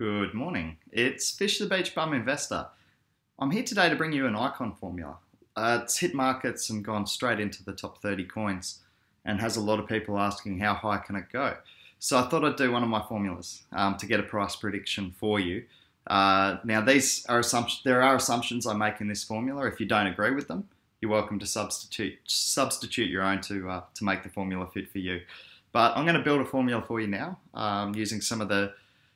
Good morning. It's Fish the Beach Bum Investor. I'm here today to bring you an icon formula. It's hit markets and gone straight into the top 30 coins and has a lot of people asking how high can it go. So I thought I'd do one of my formulas to get a price prediction for you. Now these are there are assumptions I make in this formula. If you don't agree with them, you're welcome to substitute your own to make the formula fit for you. But I'm going to build a formula for you now using some of the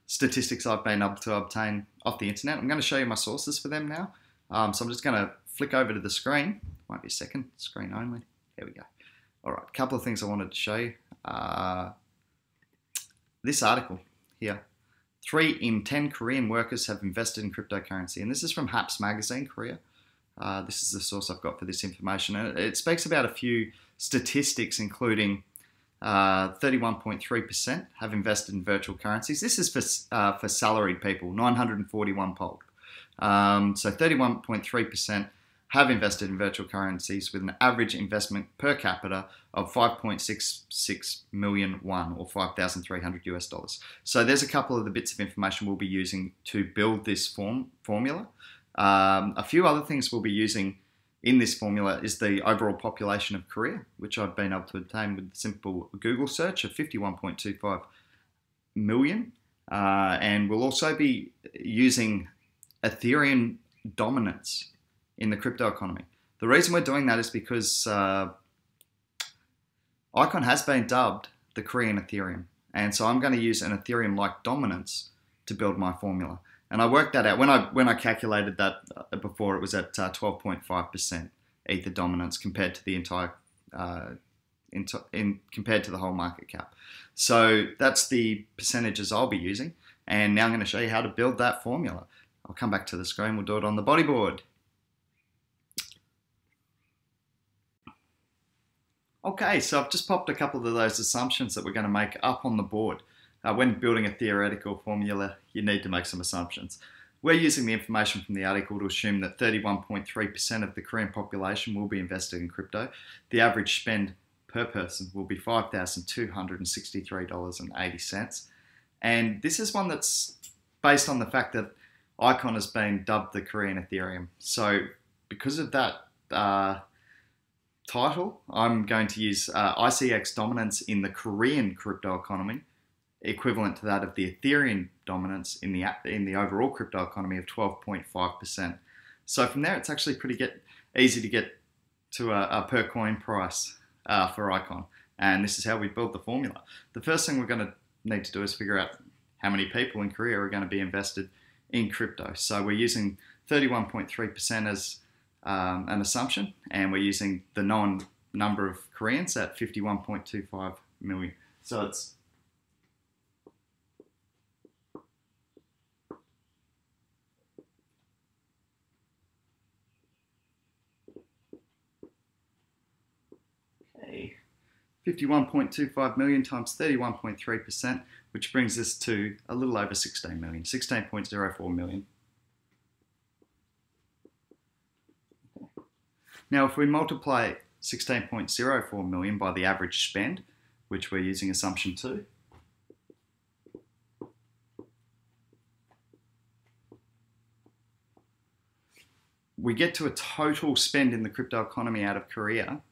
statistics I've been able to obtain off the internet. I'm going to show you my sources for them now. So I'm just going to flick over to the screen. Might be a second, screen only. There we go. All right, a couple of things I wanted to show you. This article here. 3 in 10 Korean workers have invested in cryptocurrency. And this is from Haps Magazine, Korea. This is the source I've got for this information. And it speaks about a few statistics, including 31.3% have invested in virtual currencies. This is for salaried people, 941 polled. So 31.3% have invested in virtual currencies with an average investment per capita of 5.66 million won, or $5,300. So there's a couple of the bits of information we'll be using to build this formula. A few other things we'll be using in this formula is the overall population of Korea, which I've been able to obtain with a simple Google search of 51.25 million. And we'll also be using Ethereum dominance in the crypto economy. The reason we're doing that is because Icon has been dubbed the Korean Ethereum. And so I'm going to use an Ethereum-like dominance to build my formula. And I worked that out. When I calculated that before, it was at 12.5% Ether dominance compared to the entire, compared to the whole market cap. So that's the percentages I'll be using. And now I'm going to show you how to build that formula. I'll come back to the screen. We'll do it on the bodyboard. Okay, so I've just popped a couple of those assumptions that we're going to make up on the board. When building a theoretical formula, you need to make some assumptions. We're using the information from the article to assume that 31.3% of the Korean population will be invested in crypto. The average spend per person will be $5,263.80. And this is one that's based on the fact that Icon has been dubbed the Korean Ethereum. So because of that title, I'm going to use ICX dominance in the Korean crypto economy, equivalent to that of the Ethereum dominance in the overall crypto economy of 12.5%. So from there, it's actually pretty easy to get to a per coin price for Icon. And this is how we build the formula. The first thing we're going to need to do is figure out how many people in Korea are going to be invested in crypto. So we're using 31.3% as an assumption, and we're using the known number of Koreans at 51.25 million. So it's okay, 51.25 million times 31.3%, which brings us to a little over 16 million, 16.04 million. Now, if we multiply 16.04 million by the average spend, which we're using assumption 2, we get to a total spend in the crypto economy out of Korea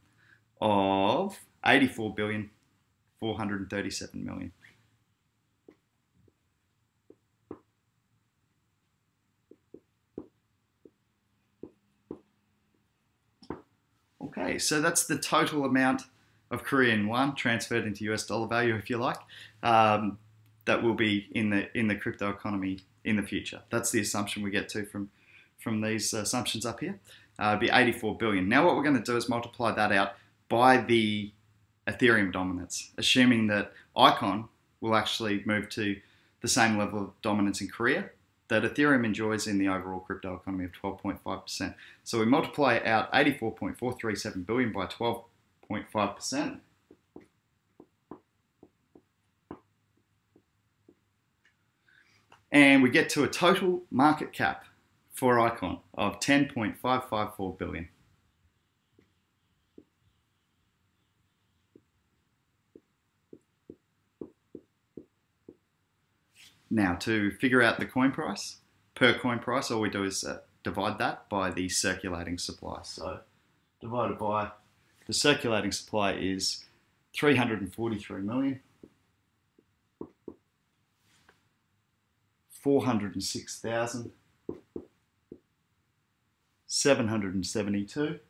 of 84,437 million. Okay, so that's the total amount of Korean won transferred into US dollar value, if you like, that will be in the crypto economy in the future. That's the assumption we get to from these assumptions up here. It'd be 84 billion. Now what we're going to do is multiply that out by the Ethereum dominance, assuming that Icon will actually move to the same level of dominance in Korea that Ethereum enjoys in the overall crypto economy of 12.5%. So we multiply out 84.437 billion by 12.5%. And we get to a total market cap for Icon of 10.554 billion. Now, to figure out the coin price, per coin price, all we do is divide that by the circulating supply. So divided by the circulating supply is 343,406,772.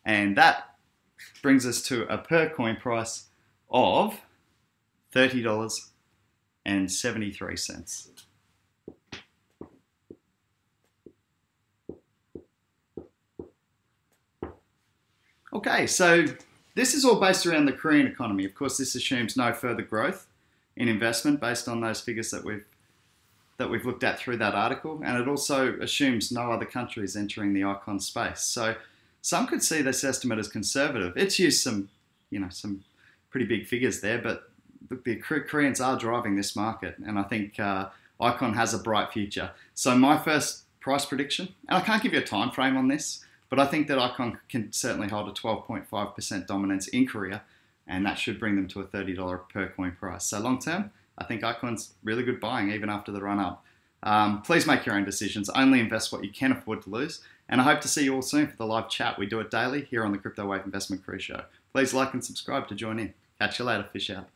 And that brings us to a per coin price of $30.73. Okay, so this is all based around the Korean economy. Of course, this assumes no further growth in investment based on those figures that we've looked at through that article, and it also assumes no other countries entering the icon space. So some could see this estimate as conservative. It's used some pretty big figures there, but the Koreans are driving this market, and I think icon has a bright future. So my first price prediction, and I can't give you a time frame on this, but I think that icon can certainly hold a 12.5% dominance in Korea, and that should bring them to a $30 per coin price. So long term, I think icon's really good buying even after the run up. Please make your own decisions. Only invest what you can afford to lose. And I hope to see you all soon for the live chat. We do it daily here on the Crypto Wave Investment Career Show. Please like and subscribe to join in. Catch you later. Fish out.